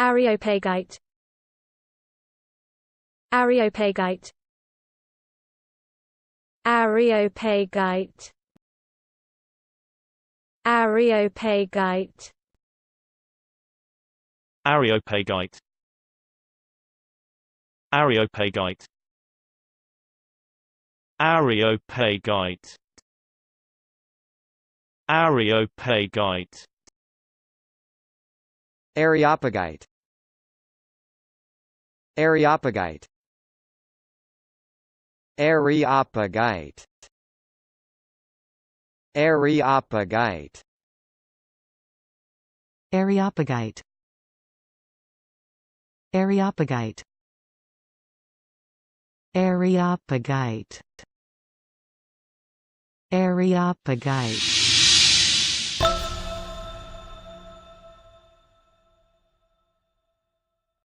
Areopagite. Areopagite. Areopagite. Areopagite. Areopagite. Areopagite. Areopagite. Areopagite. Areopagite. Areopagite. Areopagite. Areopagite. Areopagite. Areopagite. Areopagite. Areopagite.